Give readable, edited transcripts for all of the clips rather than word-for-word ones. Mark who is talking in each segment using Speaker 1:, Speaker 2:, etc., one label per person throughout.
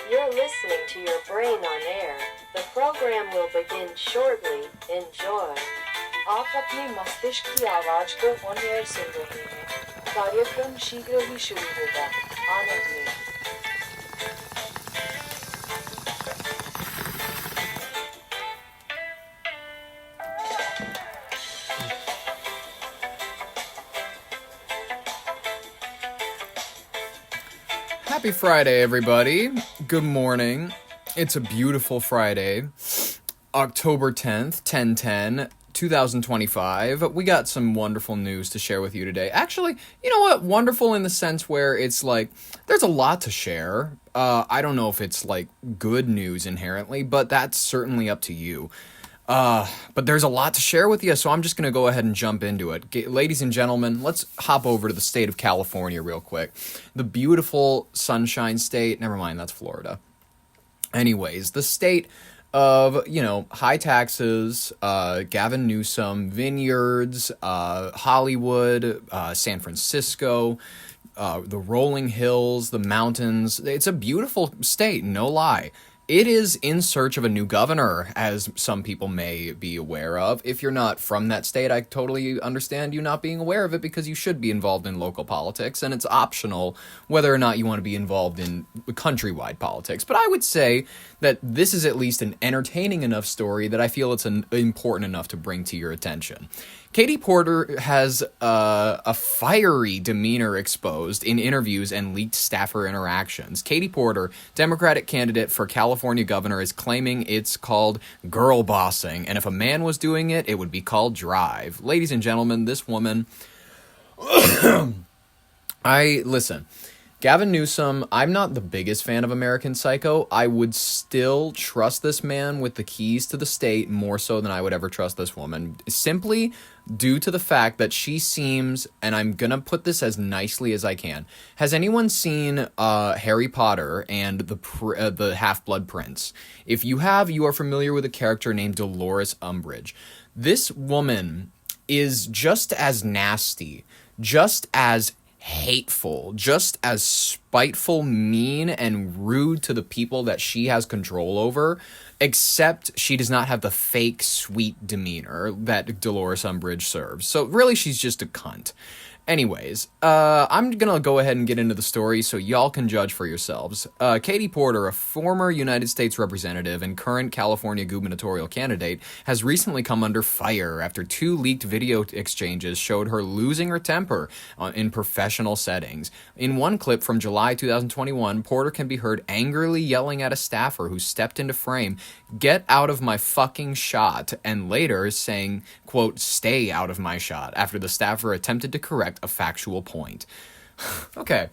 Speaker 1: You're listening to your brain on air. The program will begin shortly. Enjoy.
Speaker 2: आप अपने मस्तिष्क की आवाज को ऑन एयर सुन रहे हैं। कार्यक्रम शीघ्र ही शुरू होगा। आनंद लें।
Speaker 3: Happy Friday, everybody. Good morning. It's a beautiful Friday, October 10th, 10/10, 2025. We got some wonderful news to share with you today. Actually, you know what? Wonderful in the sense where it's like, there's a lot to share. I don't know if it's like good news inherently, but that's certainly up to you. But there's a lot to share with you, so I'm just going to go ahead and jump into it. Ladies and gentlemen, let's hop over to the state of California real quick. The beautiful Sunshine State. Never mind, that's Florida. Anyways, the state of, high taxes, Gavin Newsom, vineyards, Hollywood, San Francisco, the rolling hills, the mountains. It's a beautiful state, no lie. It is in search of a new governor, as some people may be aware of. If you're not from that state, I totally understand you not being aware of it because you should be involved in local politics, and it's optional whether or not you want to be involved in countrywide politics. But I would say that this is at least an entertaining enough story that I feel it's important enough to bring to your attention. Katie Porter has a fiery demeanor exposed in interviews and leaked staffer interactions. Katie Porter, Democratic candidate for California governor, is claiming it's called girl bossing, and if a man was doing it, it would be called drive. Ladies and gentlemen, this woman... Listen, Gavin Newsom, I'm not the biggest fan of American Psycho. I would still trust this man with the keys to the state more so than I would ever trust this woman. Simply due to the fact that she seems, and I'm going to put this as nicely as I can. Has anyone seen Harry Potter and the Half-Blood Prince? If you have, you are familiar with a character named Dolores Umbridge. This woman is just as nasty, just as hateful, just as spiteful, mean, and rude to the people that she has control over, except she does not have the fake sweet demeanor that Dolores Umbridge serves. So really, she's just a cunt. Anyways, I'm gonna go ahead and get into the story so y'all can judge for yourselves. Katie Porter, a former United States representative and current California gubernatorial candidate, has recently come under fire after 2 leaked video exchanges showed her losing her temper in professional settings. In one clip from July 2021, Porter can be heard angrily yelling at a staffer who stepped into frame, "Get out of my fucking shot," and later saying, quote, "Stay out of my shot," after the staffer attempted to correct a factual point. Okay.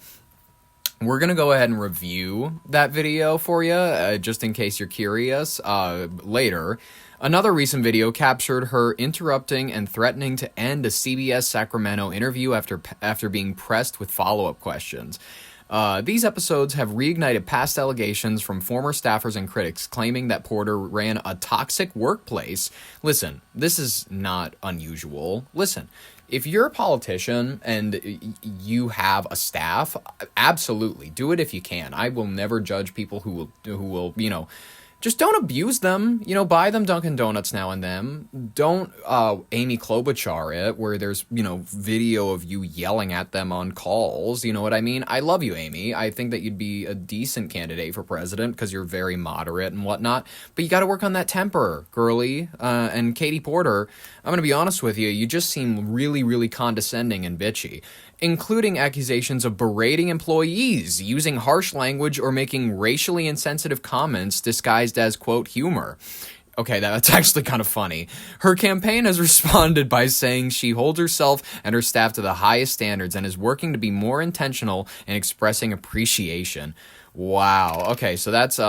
Speaker 3: We're going to go ahead and review that video for you, just in case you're curious, later. Another recent video captured her interrupting and threatening to end a CBS Sacramento interview after being pressed with follow-up questions. These episodes have reignited past allegations from former staffers and critics claiming that Porter ran a toxic workplace. Listen, this is not unusual. Listen, if you're a politician and you have a staff, absolutely do it if you can. I will never judge people who will, just don't abuse them. Buy them Dunkin' Donuts now and then. Don't Amy Klobuchar it, where there's, video of you yelling at them on calls. You know what I mean? I love you, Amy. I think that you'd be a decent candidate for president because you're very moderate and whatnot. But you got to work on that temper, girly. And Katie Porter, I'm going to be honest with you, you just seem really, really condescending and bitchy, including accusations of berating employees, using harsh language, or making racially insensitive comments disguised as, quote, humor. Okay, that's actually kind of funny. Her campaign has responded by saying she holds herself and her staff to the highest standards and is working to be more intentional in expressing appreciation. Wow. Okay, so that's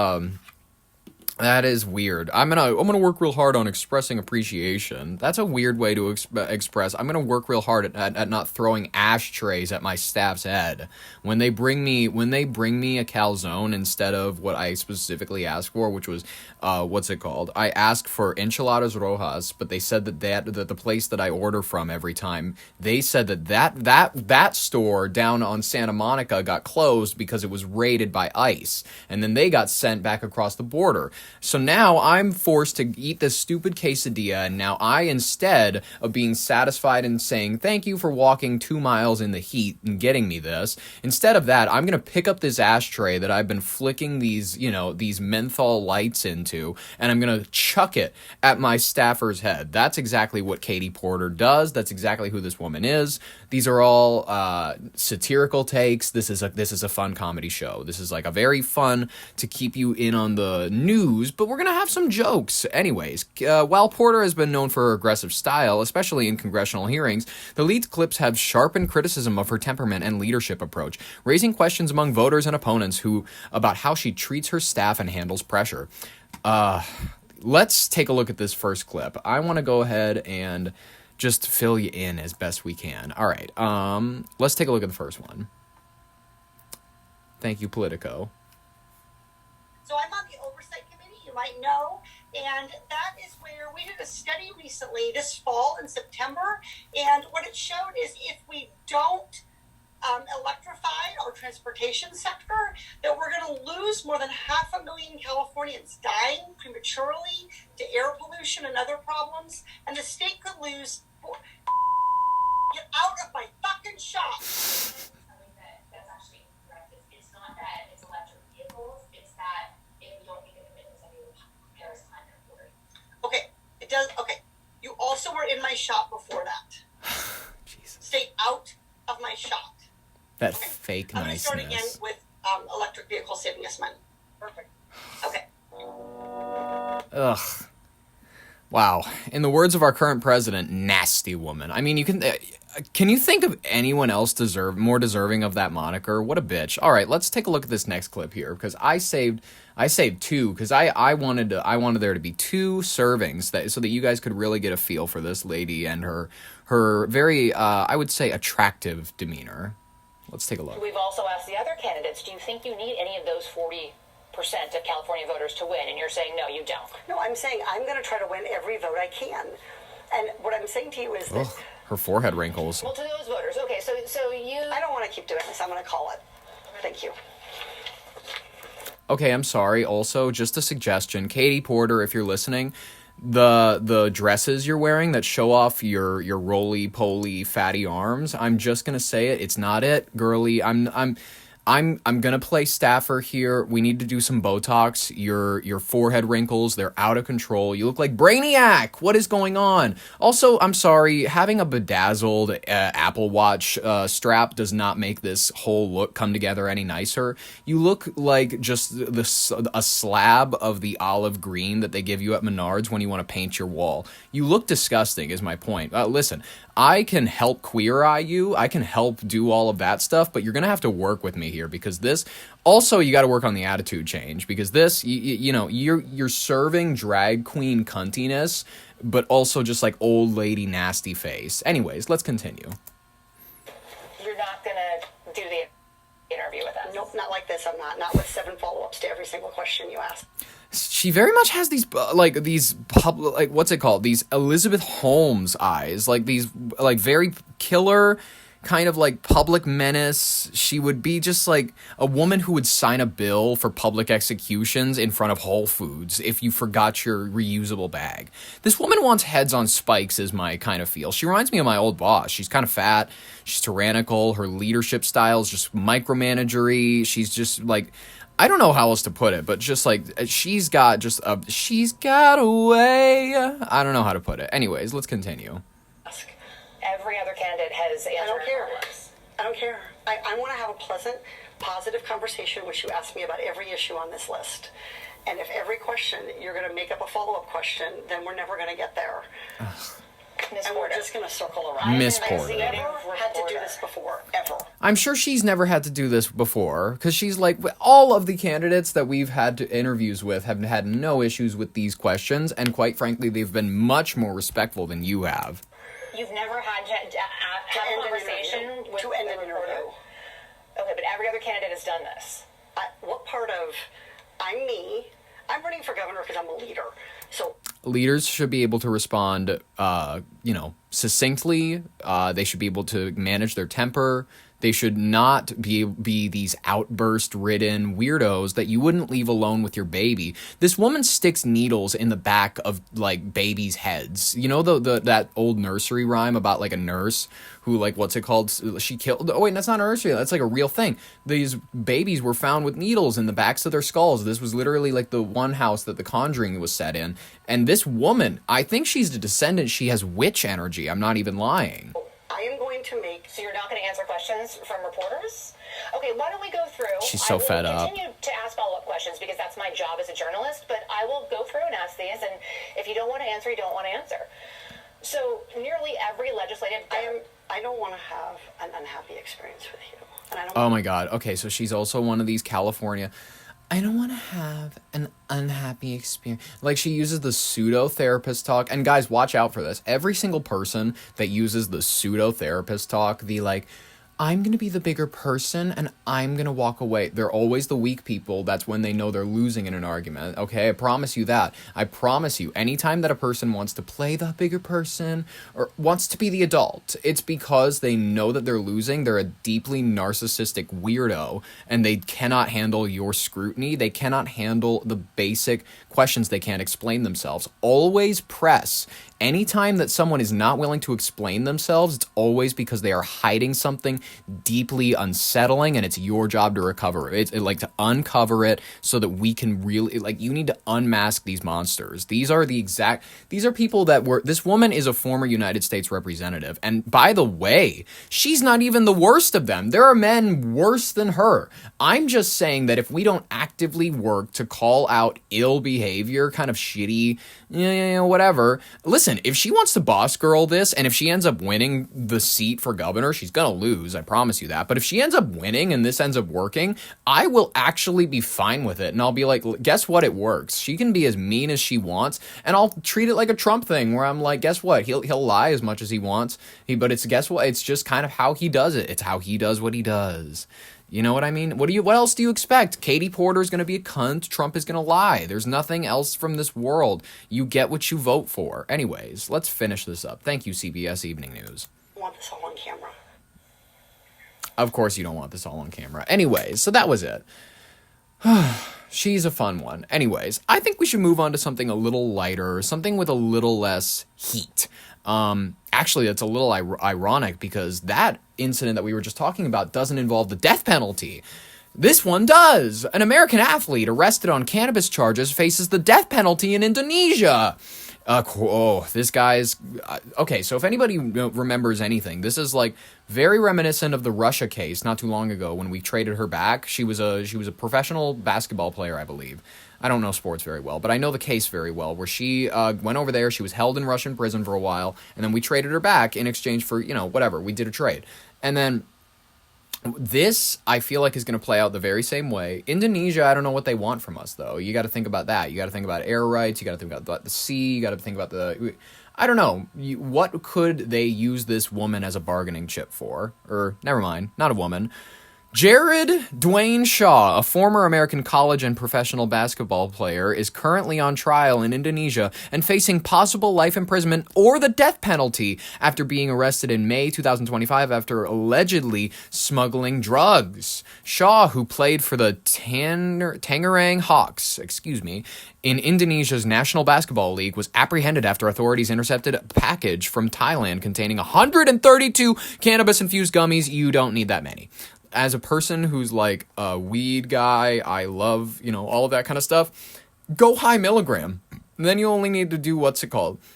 Speaker 3: That is weird. I'm gonna work real hard on expressing appreciation. That's a weird way to express. I'm gonna work real hard at not throwing ashtrays at my staff's head when they bring me a calzone instead of what I specifically asked for, which was what's it called? I asked for enchiladas rojas, but they said that the place that I order from every time, they said that store down on Santa Monica got closed because it was raided by ICE, and then they got sent back across the border. So now I'm forced to eat this stupid quesadilla, and now I, instead of being satisfied and saying thank you for walking 2 miles in the heat and getting me this, instead of that, I'm gonna pick up this ashtray that I've been flicking these menthol lights into, and I'm gonna chuck it at my staffer's head. That's exactly what Katie Porter does. That's exactly who this woman is. These are all satirical takes. This is a fun comedy show. This is like a very fun to keep you in on the news, but we're going to have some jokes. Anyways, while Porter has been known for her aggressive style, especially in congressional hearings, the lead clips have sharpened criticism of her temperament and leadership approach, raising questions among voters and opponents about how she treats her staff and handles pressure. Let's take a look at this first clip. I want to go ahead and just fill you in as best we can. All right, let's take a look at the first one. Thank you, Politico.
Speaker 4: So I'm on the Oversight Committee, you might know, and that is where we did a study recently this fall in September, and what it showed is if we don't electrify our transportation sector, that we're going to lose more than 500,000 Californians dying prematurely to air pollution and other problems, and the state could lose. Get out of my fucking shop!
Speaker 5: That's actually incorrect. It's not that it's electric vehicles, it's that if we don't make a commitment to the Paris Climate Accord.
Speaker 4: Okay, it does. Okay, you also were in my shop before that.
Speaker 3: Jesus.
Speaker 4: Stay out of my shop.
Speaker 3: That fake
Speaker 4: I'm going to start
Speaker 3: niceness.
Speaker 4: again with electric vehicles saving us money. Perfect. Okay.
Speaker 3: Ugh. Wow. In the words of our current president, nasty woman. I mean, can you think of anyone else more deserving of that moniker? What a bitch. All right, let's take a look at this next clip here, because I saved two, because I wanted there to be 2 servings so that you guys could really get a feel for this lady and her very I would say attractive demeanor. Let's take a look.
Speaker 6: We've also asked the other candidates, do you think you need any of those 40% of California voters to win? And you're saying, no, you don't.
Speaker 7: No, I'm saying I'm going to try to win every vote I can. And what I'm saying to you is that...
Speaker 3: Her forehead wrinkles.
Speaker 6: Well, to those voters, okay, so you...
Speaker 7: I don't want to keep doing this. I'm going to call it. Thank you.
Speaker 3: Okay, I'm sorry. Also, just a suggestion. Katie Porter, if you're listening, the dresses you're wearing that show off your roly-poly fatty arms, I'm just going to say it. It's not it, girly. I'm gonna play staffer here. We need to do some Botox. Your forehead wrinkles, they're out of control. You look like Brainiac. What is going on? Also, I'm sorry, having a bedazzled Apple Watch strap does not make this whole look come together any nicer. You look like just a slab of the olive green that they give you at Menards when you want to paint your wall. You look disgusting, is my point. Listen, I can help queer eye you. I can help do all of that stuff, but you're going to have to work with me here, because this also, you got to work on the attitude change, because this, you're serving drag queen cuntiness, but also just like old lady nasty face. Anyways, let's continue.
Speaker 6: You're not going to do the interview with us?
Speaker 7: Nope, not like this. I'm not. Not with 7 follow-ups to every single question you ask.
Speaker 3: She very much has these what's it called? These Elizabeth Holmes eyes, like these like very killer kind of like public menace. She would be just like a woman who would sign a bill for public executions in front of Whole Foods if you forgot your reusable bag. This woman wants heads on spikes is my kind of feel. She reminds me of my old boss. She's kind of fat. She's tyrannical. Her leadership style is just micromanagery. She's just like, I don't know how else to put it, but just like she's got a way. I don't know how to put it. Anyways, let's continue.
Speaker 6: Every other candidate has answered.
Speaker 7: I don't care.
Speaker 6: for us.
Speaker 7: I don't care. I want to have a pleasant, positive conversation, which you ask me about every issue on this list. And if every question you're going to make up a follow-up question, then we're never going to get there.
Speaker 6: Miss
Speaker 7: And we're
Speaker 6: Porter.
Speaker 7: just going to circle around.
Speaker 3: Miss
Speaker 7: I've
Speaker 3: Porter.
Speaker 7: never had to do this before, ever.
Speaker 3: I'm sure she's never had to do this before, because she's like, all of the candidates that we've had interviews with have had no issues with these questions, and quite frankly, they've been much more respectful than you have.
Speaker 6: You've never had to have
Speaker 7: end
Speaker 6: a
Speaker 7: an
Speaker 6: conversation
Speaker 7: interview.
Speaker 6: with
Speaker 7: To end
Speaker 6: the
Speaker 7: an
Speaker 6: reporter?
Speaker 7: interview.
Speaker 6: Okay, but every other candidate has done this.
Speaker 7: What part of I'm me? I'm running for governor because I'm a leader. So
Speaker 3: Leaders should be able to respond, succinctly. They should be able to manage their temper. They should not be these outburst-ridden weirdos that you wouldn't leave alone with your baby. This woman sticks needles in the back of, like, babies' heads. You know that old nursery rhyme about, like, a nurse who, like, what's it called? She killed... Oh, wait, that's not a nursery. That's, like, a real thing. These babies were found with needles in the backs of their skulls. This was literally, like, the one house that The Conjuring was set in. And this woman, I think she's a descendant. She has witch energy. I'm not even lying.
Speaker 7: I am going to make.
Speaker 6: So you're not going to answer questions from reporters? Okay, why don't we go through?
Speaker 3: She's so fed
Speaker 6: I
Speaker 3: up.
Speaker 6: will continue to ask follow-up questions because that's my job as a journalist, but I will go through and ask these, and if you don't want to answer, you don't want to answer. So nearly every legislative...
Speaker 7: I don't want to have an unhappy experience with you. And I don't
Speaker 3: Oh my god. Okay, so she's also one of these California... I don't want to have an unhappy experience. Like, she uses the pseudo-therapist talk. And guys, watch out for this. Every single person that uses the pseudo-therapist talk, the like, I'm going to be the bigger person and I'm going to walk away. They're always the weak people. That's when they know they're losing in an argument. Okay, I promise you that. I promise you, anytime that a person wants to play the bigger person or wants to be the adult, it's because they know that they're losing. They're a deeply narcissistic weirdo and they cannot handle your scrutiny. They cannot handle the basic questions. They can't explain themselves. Always press. Anytime that someone is not willing to explain themselves, it's always because they are hiding something deeply unsettling, and it's your job to recover it. It's like to uncover it so that we can really, like, you need to unmask these monsters. These are people that were, this woman is a former United States representative, and by the way, she's not even the worst of them. There are men worse than her. I'm just saying that if we don't actively work to call out ill behavior, kind of shitty, whatever. Listen, if she wants to boss girl this, and if she ends up winning the seat for governor, she's gonna lose, I promise you that. But if she ends up winning and this ends up working, I will actually be fine with it. And I'll be like, guess what? It works. She can be as mean as she wants, and I'll treat it like a Trump thing where I'm like, guess what? He'll lie as much as he wants. But guess what? It's just kind of how he does it. It's how he does what he does. You know what I mean? What else do you expect? Katie Porter's going to be a cunt. Trump is going to lie. There's nothing else from this world. You get what you vote for. Anyways, let's finish this up. Thank you, CBS Evening News.
Speaker 7: I want this all on camera.
Speaker 3: Of course you don't want this all on camera. Anyways, so that was it. She's a fun one. Anyways, I think we should move on to something a little lighter, something with a little less heat. Actually, that's a little ironic because that incident that we were just talking about doesn't involve the death penalty. This one does. An American athlete arrested on cannabis charges faces the death penalty in Indonesia. This guy's... okay, so if anybody remembers anything, this is like very reminiscent of the Russia case not too long ago when we traded her back. She was a professional basketball player, I believe. I don't know sports very well, but I know the case very well, where she went over there, she was held in Russian prison for a while, and then we traded her back in exchange for, whatever. We did a trade. And then this, I feel like, is going to play out the very same way. Indonesia, I don't know what they want from us, though. You got to think about that. You got to think about air rights. You got to think about the sea. You got to think about I don't know. What could they use this woman as a bargaining chip for? Or, never mind, not a woman. Jared Dwayne Shaw, a former American college and professional basketball player, is currently on trial in Indonesia and facing possible life imprisonment or the death penalty after being arrested in May 2025 after allegedly smuggling drugs. Shaw, who played for the Tangerang Hawks, in Indonesia's National Basketball League, was apprehended after authorities intercepted a package from Thailand containing 132 cannabis-infused gummies. You don't need that many. As a person who's like a weed guy, I love, all of that kind of stuff, go high milligram. And then you only need to do,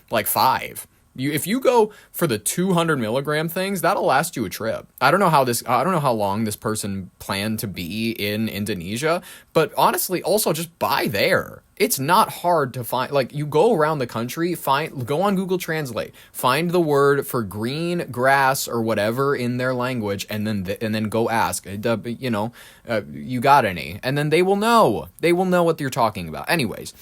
Speaker 3: like 5. If you go for the 200 milligram things, that'll last you a trip. I don't know how long this person planned to be in Indonesia, but honestly, also just buy there. It's not hard to find. Like, you go around the country, go on Google Translate, find the word for green, grass, or whatever in their language, and then go ask, you got any? And then they will know. They will know what you're talking about. Anyways,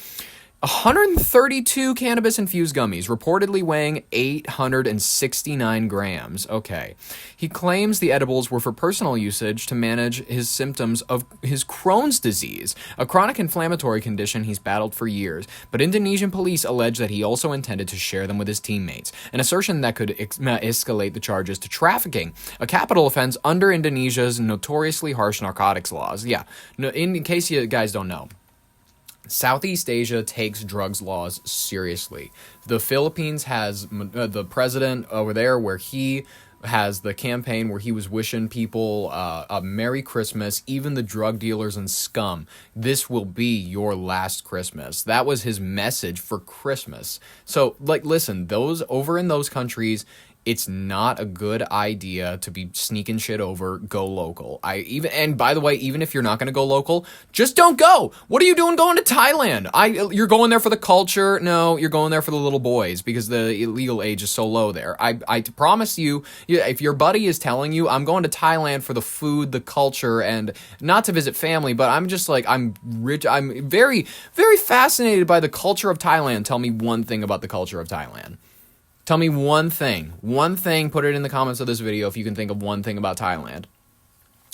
Speaker 3: 132 cannabis-infused gummies, reportedly weighing 869 grams. Okay. He claims the edibles were for personal usage to manage his symptoms of his Crohn's disease, a chronic inflammatory condition he's battled for years. But Indonesian police allege that he also intended to share them with his teammates, an assertion that could escalate the charges to trafficking, a capital offense under Indonesia's notoriously harsh narcotics laws. Yeah, in case you guys don't know. Southeast Asia takes drugs laws seriously. The Philippines has the president over there where he has the campaign where he was wishing people a Merry Christmas, even the drug dealers and scum. This will be your last Christmas. That was his message for Christmas. So, listen, those over in those countries, it's not a good idea to be sneaking shit over. Go local. And by the way, even if you're not going to go local, just don't go. What are you doing going to Thailand? You're going there for the culture? No, you're going there for the little boys because the illegal age is so low there. I promise you, if your buddy is telling you, I'm going to Thailand for the food, the culture, and not to visit family, but I'm just like, I'm rich. I'm very, very fascinated by the culture of Thailand. Tell me one thing about the culture of Thailand. Tell me one thing, put it in the comments of this video if you can think of one thing about Thailand.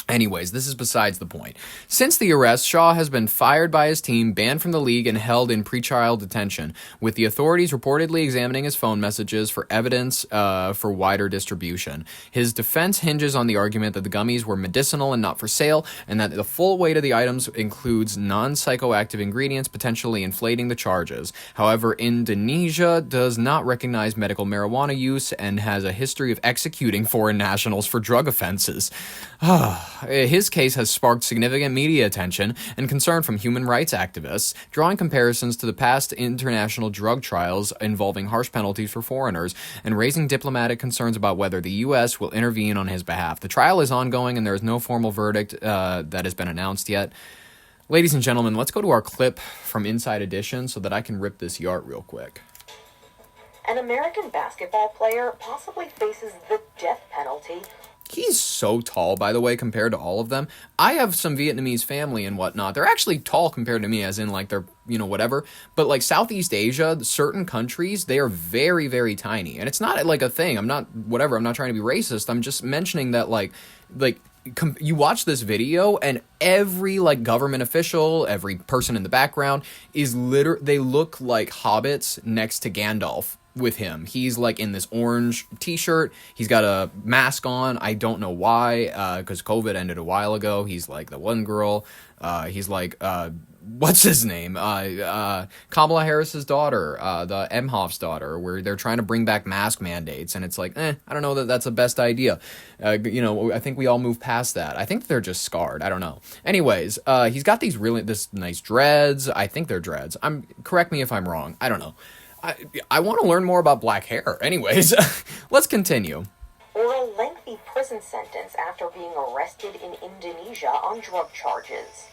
Speaker 3: Anyways, this is besides the point. Since the arrest, Shaw has been fired by his team, banned from the league, and held in pretrial detention, with the authorities reportedly examining his phone messages for evidence for wider distribution. His defense hinges on the argument that the gummies were medicinal and not for sale, and that the full weight of the items includes non-psychoactive ingredients, potentially inflating the charges. However, Indonesia does not recognize medical marijuana use and has a history of executing foreign nationals for drug offenses. His case has sparked significant media attention and concern from human rights activists, drawing comparisons to the past international drug trials involving harsh penalties for foreigners, and raising diplomatic concerns about whether the U.S. will intervene on his behalf. The trial is ongoing, and there is no formal verdict that has been announced yet. Ladies and gentlemen, let's go to our clip from Inside Edition so that I can rip this yart real quick.
Speaker 6: An American basketball player possibly faces the death penalty.
Speaker 3: He's so tall, by the way, compared to all of them. I have some Vietnamese family and whatnot. They're actually tall compared to me, as in, like, they're, whatever. But, like, Southeast Asia, certain countries, they are very, very tiny. And it's not, like, a thing. I'm not trying to be racist. I'm just mentioning that, you watch this video and every, government official, every person in the background is they look like hobbits next to Gandalf. With him, he's in this orange t-shirt, he's got a mask on. I don't know why, because COVID ended a while ago. He's like the one girl, he's like what's his name, Kamala Harris's daughter, the Emhoff's daughter, where they're trying to bring back mask mandates, and it's like, I don't know that that's the best idea. I think we all move past that. I think they're just scarred. I don't know. Anyways, he's got this nice dreads. I think they're dreads. Correct me if I'm wrong. I don't know. I want to learn more about black hair. Anyways, let's continue.
Speaker 6: Or a lengthy prison sentence after being arrested in Indonesia on drug charges.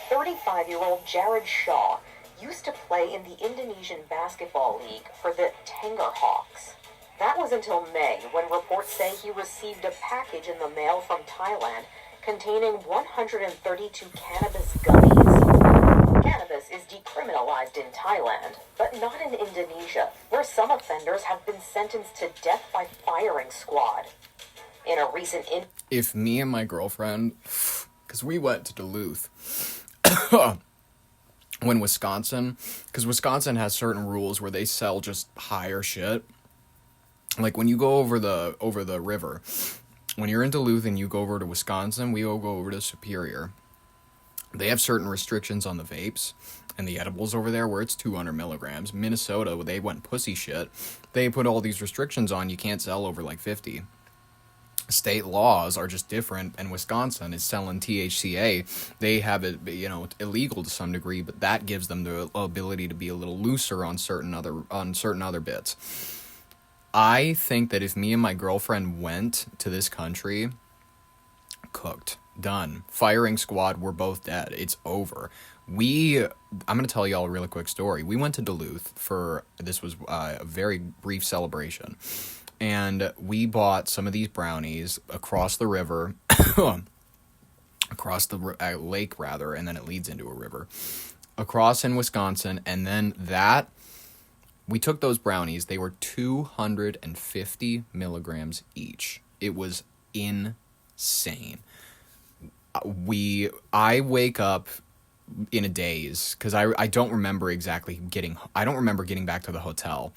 Speaker 6: 35-year-old Jared Shaw used to play in the Indonesian Basketball League for the Tangerhawks. That was until May, when reports say he received a package in the mail from Thailand containing 132 cannabis gummies. Cannabis is decriminalized in Thailand, but not in Indonesia, where some offenders have been sentenced to death by firing squad. In a recent
Speaker 3: If me and my girlfriend, because we went to Duluth, when Wisconsin has certain rules where they sell just higher shit. Like when you go over the river, when you're in Duluth and you go over to Wisconsin, we all go over to Superior. They have certain restrictions on the vapes and the edibles over there where it's 200 milligrams. Minnesota, they went pussy shit. They put all these restrictions on. You can't sell over 50. State laws are just different, and Wisconsin is selling THCA. They have it, illegal to some degree, but that gives them the ability to be a little looser on certain other bits. I think that if me and my girlfriend went to this country, cooked. Done. Firing squad, we're both dead. It's over. I'm going to tell y'all a really quick story. We went to Duluth this was a very brief celebration. And we bought some of these brownies across the river, across the lake rather, and then it leads into a river, across in Wisconsin. And then we took those brownies. They were 250 milligrams each. It was insane. I wake up in a daze because I don't remember getting back to the hotel.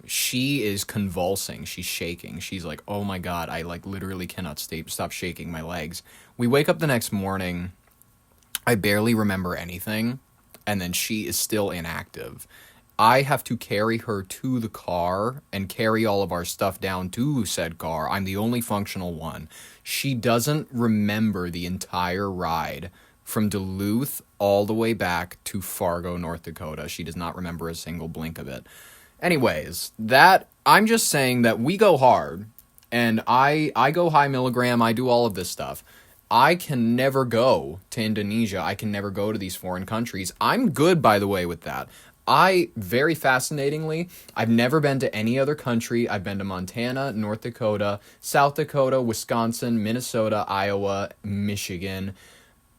Speaker 3: She is convulsing. She's shaking. She's like, oh my God, I like literally cannot stop shaking my legs. We wake up the next morning. I barely remember anything. And then she is still inactive. I have to carry her to the car and carry all of our stuff down to said car. I'm the only functional one. She doesn't remember the entire ride from Duluth all the way back to Fargo, North Dakota. She does not remember a single blink of it. Anyways, I'm just saying that we go hard, and I go high milligram, I do all of this stuff. I can never go to Indonesia. I can never go to these foreign countries. I'm good, by the way, with that. Very fascinatingly, I've never been to any other country. I've been to Montana, North Dakota, South Dakota, Wisconsin, Minnesota, Iowa, Michigan,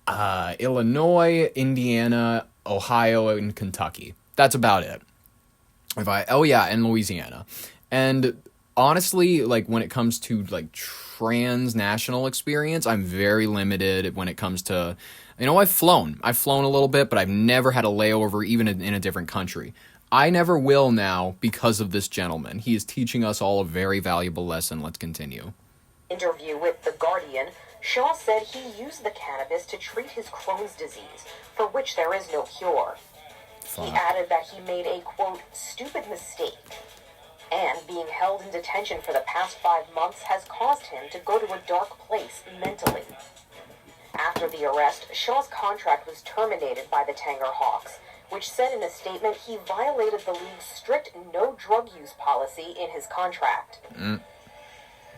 Speaker 3: Illinois, Indiana, Ohio, and Kentucky. That's about it. And Louisiana. And honestly, like when it comes to like transnational experience, I'm very limited when it comes to, I've flown a little bit, but I've never had a layover even in a different country. I never will now because of this gentleman. He is teaching us all a very valuable lesson. Let's continue.
Speaker 6: Interview with The Guardian, Shaw said he used the cannabis to treat his Crohn's disease, for which there is no cure. He added that he made a, quote, stupid mistake, and being held in detention for the past 5 months has caused him to go to a dark place mentally. After the arrest, Shaw's contract was terminated by the Tanger Hawks, which said in a statement he violated the league's strict no drug use policy in his contract.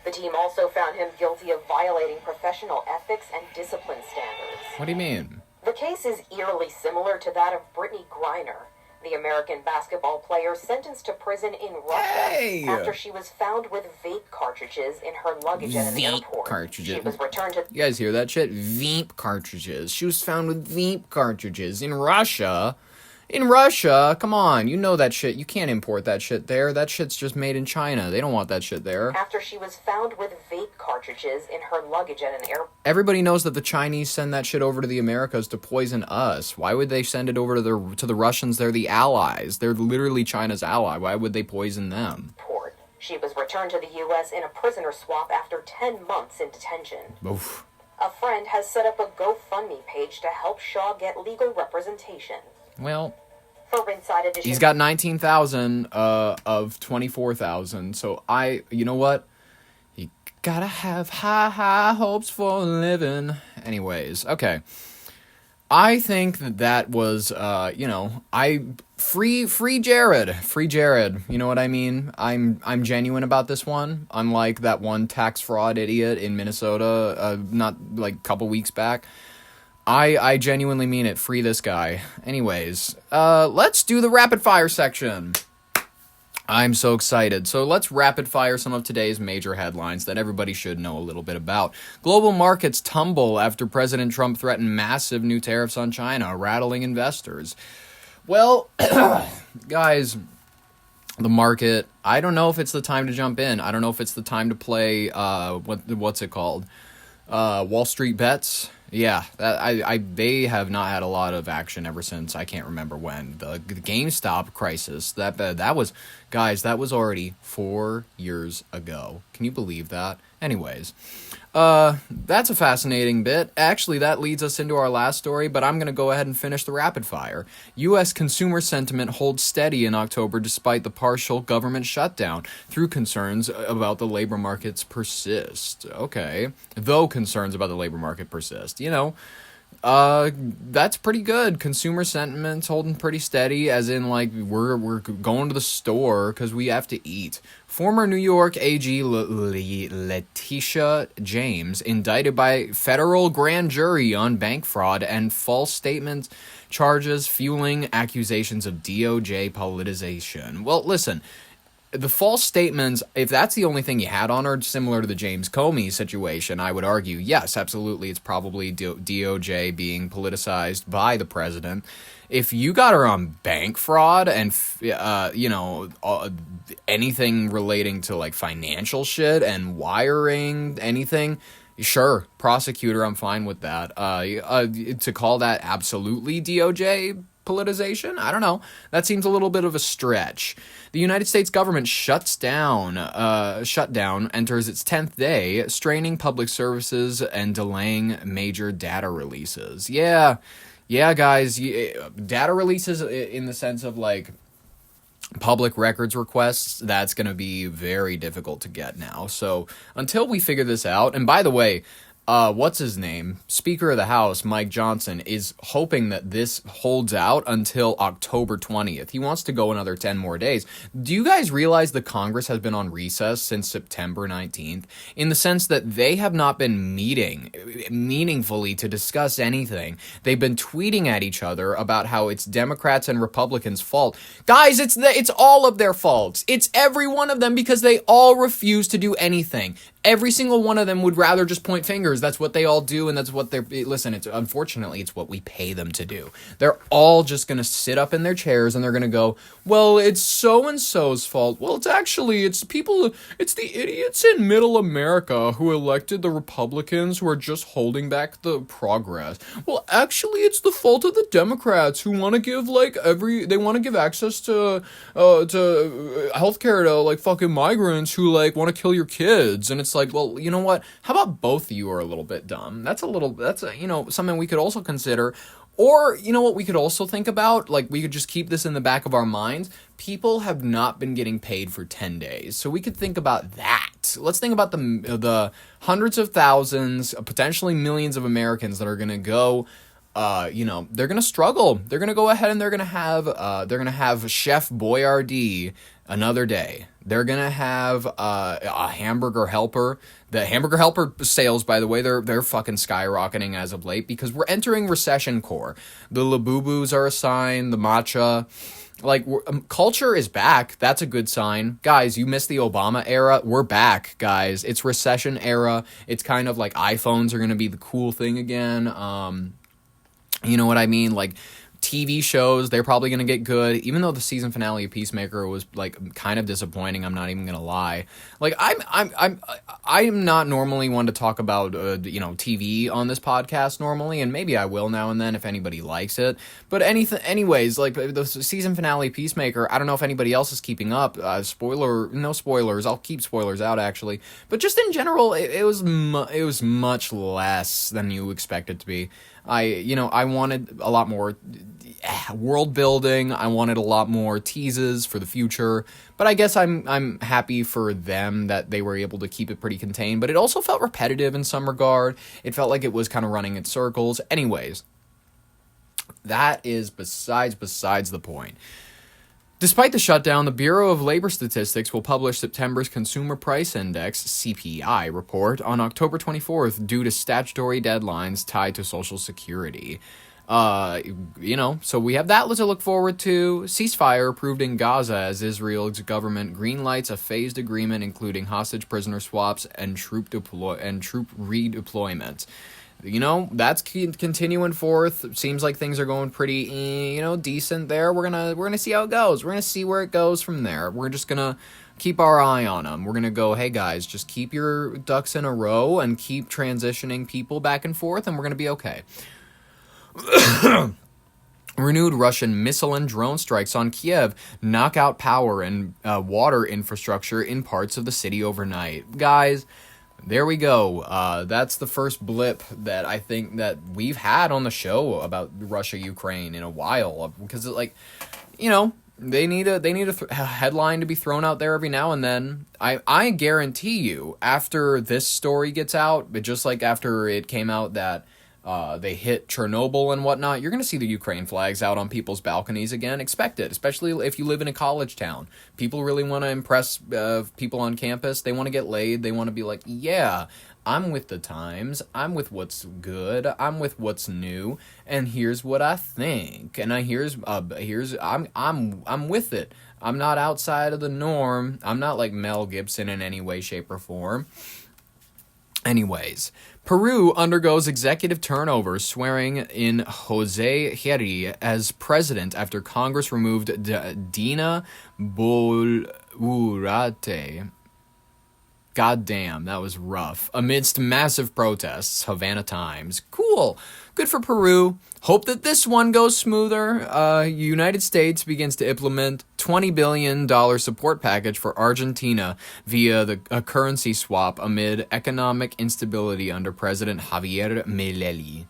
Speaker 6: The team also found him guilty of violating professional ethics and discipline standards.
Speaker 3: What do you mean?
Speaker 6: The case is eerily similar to that of Brittany Griner, the American basketball player sentenced to prison in Russia after she was found with vape cartridges in her luggage at an airport.
Speaker 3: Cartridges.
Speaker 6: She was returned to...
Speaker 3: You guys hear that shit? Vape cartridges. She was found with vape cartridges in Russia. In Russia, come on, you know that shit. You can't import that shit there. That shit's just made in China. They don't want that shit there.
Speaker 6: After she was found with vape cartridges in her luggage at an airport.
Speaker 3: Everybody knows that the Chinese send that shit over to the Americas to poison us. Why would they send it over to the Russians? They're the allies. They're literally China's ally. Why would they poison them?
Speaker 6: She was returned to the U.S. in a prisoner swap after 10 months in detention.
Speaker 3: Oof.
Speaker 6: A friend has set up a GoFundMe page to help Shaw get legal representation.
Speaker 3: Well,
Speaker 6: for Ringside Edition,
Speaker 3: he's got 19,000 of 24,000. So you know what? You gotta have high hopes for a living. Anyways, okay. I think that was, free Jared. You know what I mean? I'm genuine about this one. Unlike that one tax fraud idiot in Minnesota, not like a couple weeks back. I genuinely mean it. Free this guy. Anyways, let's do the rapid fire section. I'm so excited. So let's rapid fire some of today's major headlines that everybody should know a little bit about. Global markets tumble after President Trump threatened massive new tariffs on China, rattling investors. Well, guys, the market, I don't know if it's the time to jump in. I don't know if it's the time to play, what's it called? Wall Street bets. Yeah, they have not had a lot of action ever since I can't remember when. The GameStop crisis, that was, guys, that was already 4 years ago. Can you believe that? Anyways, that's a fascinating bit. Actually, that leads us into our last story, but I'm going to go ahead and finish the rapid fire. U.S. consumer sentiment holds steady in October despite the partial government shutdown, through concerns about the labor markets persist. Okay, though concerns about the labor market persist. That's pretty good. Consumer sentiment's holding pretty steady, as in, like, we're going to the store because we have to eat. Former New York AG Letitia James, indicted by federal grand jury on bank fraud and false statement charges fueling accusations of DOJ politicization. Well, listen, the false statements, if that's the only thing you had on her, similar to the James Comey situation, I would argue, yes, absolutely, it's probably DOJ being politicized by the president. If you got her on bank fraud and, anything relating to, like, financial shit and wiring, anything, sure, prosecutor, I'm fine with that. To call that absolutely DOJ politicization, I don't know. That seems a little bit of a stretch. The United States government shutdown enters its 10th day, straining public services and delaying major data releases. Yeah, guys, data releases in the sense of, like, public records requests, that's going to be very difficult to get now. So until we figure this out, and by the way, what's his name? Speaker of the House, Mike Johnson, is hoping that this holds out until October 20th. He wants to go another 10 more days. Do you guys realize the Congress has been on recess since September 19th? In the sense that they have not been meeting meaningfully to discuss anything. They've been tweeting at each other about how it's Democrats and Republicans' fault. Guys, it's all of their faults. It's every one of them, because they all refuse to do anything. Every single one of them would rather just point fingers. That's what they all do, and that's what they're... Listen, unfortunately, it's what we pay them to do. They're all just going to sit up in their chairs, and they're going to go, well, it's so-and-so's fault. Well, it's the idiots in middle America who elected the Republicans who are just holding back the progress. Well, actually, it's the fault of the Democrats who want to give, like, they want to give access to healthcare to, like, fucking migrants who, like, want to kill your kids, and it's like, well, you know what? How about both of you are a little bit dumb? That's something we could also consider. Or, you know what we could also think about? Like, we could just keep this in the back of our minds. People have not been getting paid for 10 days. So we could think about that. Let's think about the hundreds of thousands, potentially millions of Americans that are going to go, they're going to struggle. They're going to go ahead and they're going to have Chef Boyardee another day. They're going to have a hamburger helper. The hamburger helper sales, by the way, they're fucking skyrocketing as of late because we're entering recession core. The Labubus are a sign, the matcha. Like, culture is back. That's a good sign. Guys, you missed the Obama era. We're back, guys. It's recession era. It's kind of like iPhones are going to be the cool thing again. You know what I mean? Like, TV shows, they're probably going to get good, even though the season finale of Peacemaker was, like, kind of disappointing. I'm not even going to lie. Like, I'm not normally one to talk about, TV on this podcast normally, and maybe I will now and then if anybody likes it. But anyways, like, the season finale of Peacemaker, I don't know if anybody else is keeping up. No spoilers. I'll keep spoilers out, actually. But just in general, it was much less than you expect it to be. I wanted a lot more world building. I wanted a lot more teases for the future, but I guess I'm happy for them that they were able to keep it pretty contained, but it also felt repetitive in some regard. It felt like it was kind of running in circles. Anyways, that is besides the point. Despite the shutdown, the Bureau of Labor Statistics will publish September's Consumer Price Index, CPI, report on October 24th due to statutory deadlines tied to Social Security. So we have that to look forward to. Ceasefire approved in Gaza as Israel's government greenlights a phased agreement including hostage prisoner swaps and troop redeployment. That's continuing forth. Seems like things are going pretty, decent there. We're gonna see how it goes. We're gonna see where it goes from there. We're just gonna keep our eye on them. We're gonna go, hey guys, just keep your ducks in a row and keep transitioning people back and forth, and we're gonna be okay. Renewed Russian missile and drone strikes on Kiev knock out power and water infrastructure in parts of the city overnight. Guys, there we go. That's the first blip that I think that we've had on the show about Russia-Ukraine in a while. Because, they need a headline to be thrown out there every now and then. I guarantee you, after this story gets out, but just like after it came out that they hit Chernobyl and whatnot, you're going to see the Ukraine flags out on people's balconies again. Expect it, especially if you live in a college town. People really want to impress people on campus. They want to get laid. They want to be like, yeah, I'm with the times. I'm with what's good. I'm with what's new. And here's what I think. And I'm with it. I'm not outside of the norm. I'm not like Mel Gibson in any way, shape, or form. Anyways, Peru undergoes executive turnover, swearing in Jose Heri as president after Congress removed Dina Boluarte. God damn, that was rough. Amidst massive protests, Havana Times. Cool. Good for Peru. Hope that this one goes smoother. United States begins to implement $20 billion support package for Argentina via a currency swap amid economic instability under President Javier Milei.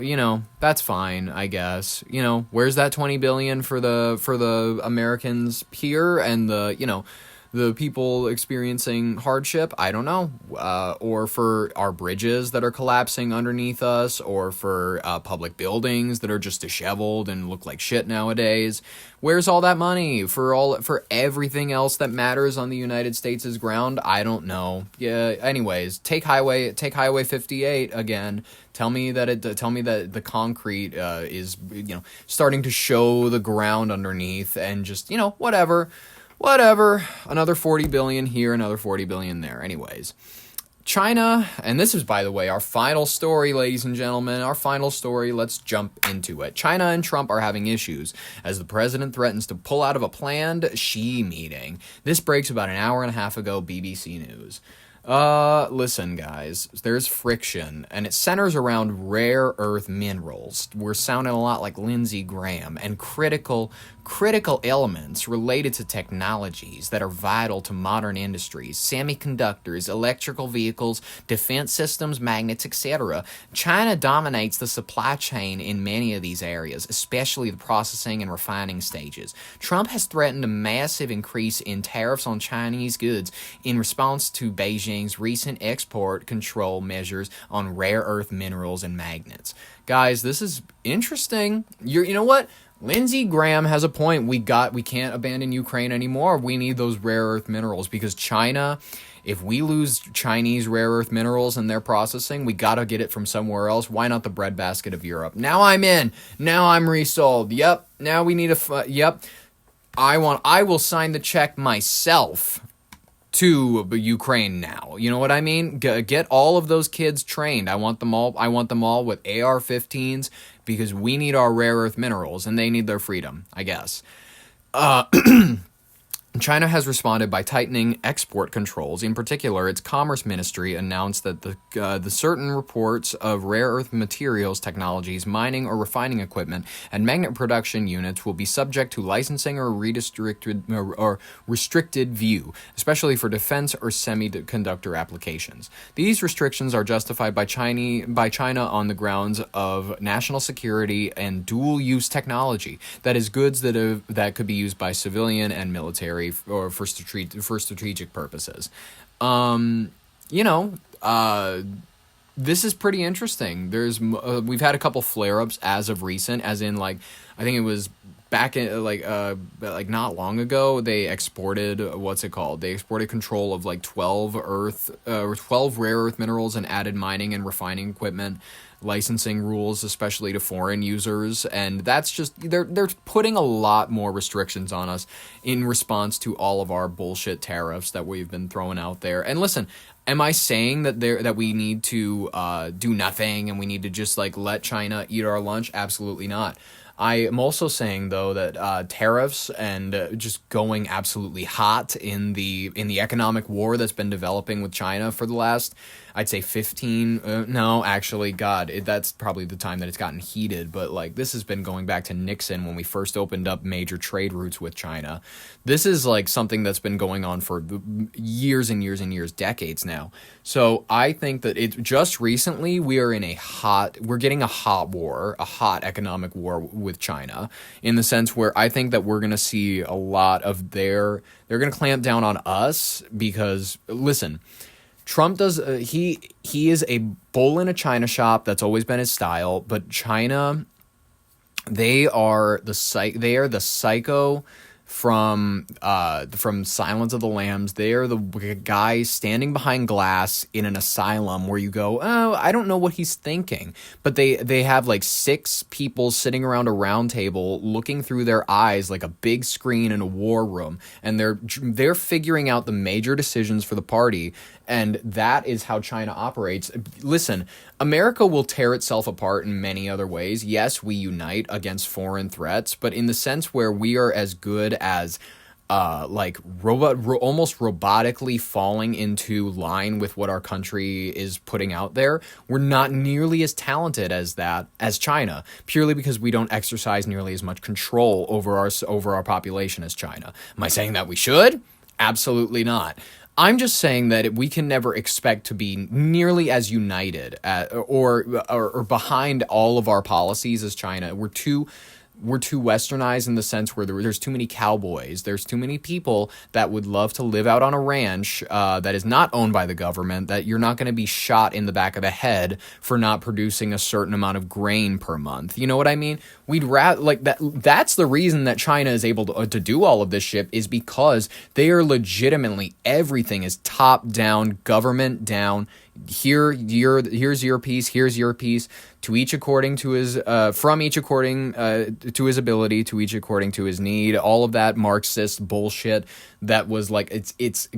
Speaker 3: You know, that's fine, I guess. You know, where's that $20 billion for the Americans here and the people experiencing hardship? I don't know. Or for our bridges that are collapsing underneath us, or for public buildings that are just disheveled and look like shit nowadays. Where's all that money for everything else that matters on the United States' ground? I don't know. Yeah. Anyways, take Highway 58 again. Tell me that the concrete is starting to show the ground underneath, and just whatever. Another 40 billion here, another 40 billion there. Anyways, China, and this is, by the way, our final story, ladies and gentlemen, our final story. Let's jump into it. China and Trump are having issues as the president threatens to pull out of a planned Xi meeting. This breaks about an hour and a half ago, BBC News. Listen, guys, there's friction, and it centers around rare earth minerals. We're sounding a lot like Lindsey Graham, and critical elements related to technologies that are vital to modern industries, semiconductors, electrical vehicles, defense systems, magnets, etc. China dominates the supply chain in many of these areas, especially the processing and refining stages. Trump has threatened a massive increase in tariffs on Chinese goods in response to Beijing's recent export control measures on rare earth minerals and magnets. Guys, this is interesting. You know what? Lindsey Graham has a point. We can't abandon Ukraine anymore. We need those rare earth minerals because China, if we lose Chinese rare earth minerals and their processing, we gotta get it from somewhere else. Why not the breadbasket of Europe? Now I'm in. Now I'm resold. Yep. Now we need yep. I will sign the check myself to Ukraine now. You know what I mean? Get all of those kids trained. I want them all with AR-15s because we need our rare earth minerals and they need their freedom, I guess. China has responded by tightening export controls. In particular, its Commerce Ministry announced that the certain reports of rare earth materials technologies, mining or refining equipment, and magnet production units will be subject to licensing or restricted view, especially for defense or semiconductor applications. These restrictions are justified by China on the grounds of national security and dual-use technology, that is, goods that could be used by civilian and military or for strategic purposes. This is pretty interesting. We've had a couple flare-ups as of recent, as in I think it was back in not long ago. They exported They exported control of 12 rare earth minerals and added mining and refining equipment licensing rules, especially to foreign users, and that's just they're putting a lot more restrictions on us in response to all of our bullshit tariffs that we've been throwing out there. And listen, am I saying that we need to do nothing and we need to just let China eat our lunch? Absolutely not. I am also saying, though, that tariffs and just going absolutely hot in the economic war that's been developing with China for the last, I'd say 15, no, actually, God, that's probably the time that it's gotten heated, but this has been going back to Nixon when we first opened up major trade routes with China. This is something that's been going on for years and years and years, decades now. So I think that just recently we're getting a hot economic war with China, in the sense where I think that we're going to see a lot of they're going to clamp down on us because, listen, Trump does he is a bull in a china shop. That's always been his style. But China, they are the psycho from Silence of the Lambs. They are the guy standing behind glass in an asylum where you go, oh, I don't know what he's thinking. But they have like 6 people sitting around a round table looking through their eyes like a big screen in a war room, and they're figuring out the major decisions for the party. And that is how China operates. Listen, America will tear itself apart in many other ways. Yes, we unite against foreign threats, but in the sense where we are as good as almost robotically falling into line with what our country is putting out there, we're not nearly as talented as China, purely because we don't exercise nearly as much control over our population as China. Am I saying that we should? Absolutely not. I'm just saying that we can never expect to be nearly as united or behind all of our policies as China. We're too westernized in the sense where there's too many cowboys. There's too many people that would love to live out on a ranch that is not owned by the government, that you're not going to be shot in the back of the head for not producing a certain amount of grain per month. You know what I mean? We'd rather like that. That's the reason that China is able to do all of this shit, is because they are legitimately, everything is top down, government down. Here's your piece. Here's your piece. To each according to his, from each according to his ability, to each according to his need. All of that Marxist bullshit that was like, it's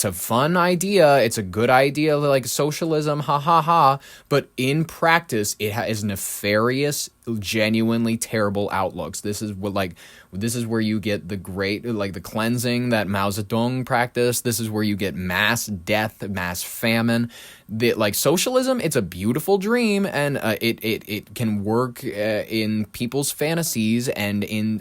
Speaker 3: a fun idea. It's a good idea, like socialism, ha ha ha. But in practice, it is nefarious, genuinely terrible outlooks. This is where you get the great, like the cleansing that Mao Zedong practiced. This is where you get mass death, mass famine. Like socialism, it's a beautiful dream, and it can work in people's fantasies, and in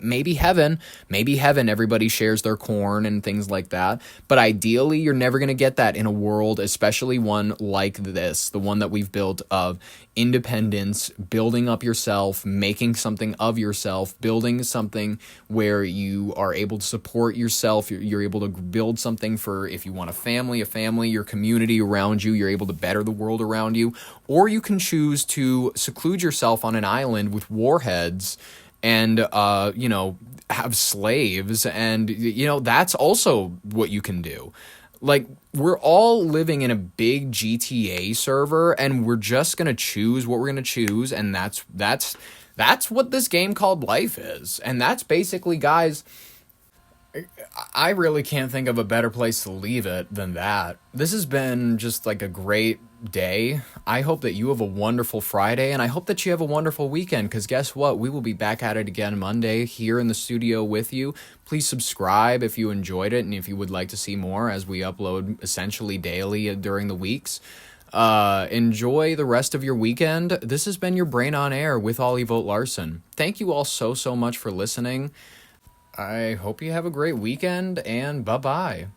Speaker 3: maybe heaven. Everybody shares their corn and things like that. But ideally, you're never gonna get that in a world, especially one like this, the one that we've built, of independence, building up yourself, making something of yourself, building something where you are able to support yourself. You're able to build something for, if you want a family, your community around you. You're able to better the world around you. Or you can choose to seclude yourself on an island with warheads and, have slaves. And, that's also what you can do. Like, we're all living in a big GTA server, and we're just going to choose what we're going to choose, and that's what this game called life is. And that's basically, guys, I really can't think of a better place to leave it than that. This has been just like a great day. I hope that you have a wonderful Friday, and I hope that you have a wonderful weekend, because guess what? We will be back at it again Monday here in the studio with you. Please subscribe if you enjoyed it and if you would like to see more, as we upload essentially daily during the weeks. Enjoy the rest of your weekend. This has been your Brain on Air with Ollie Vogt Larson. Thank you all so much for listening. I hope you have a great weekend, and bye-bye.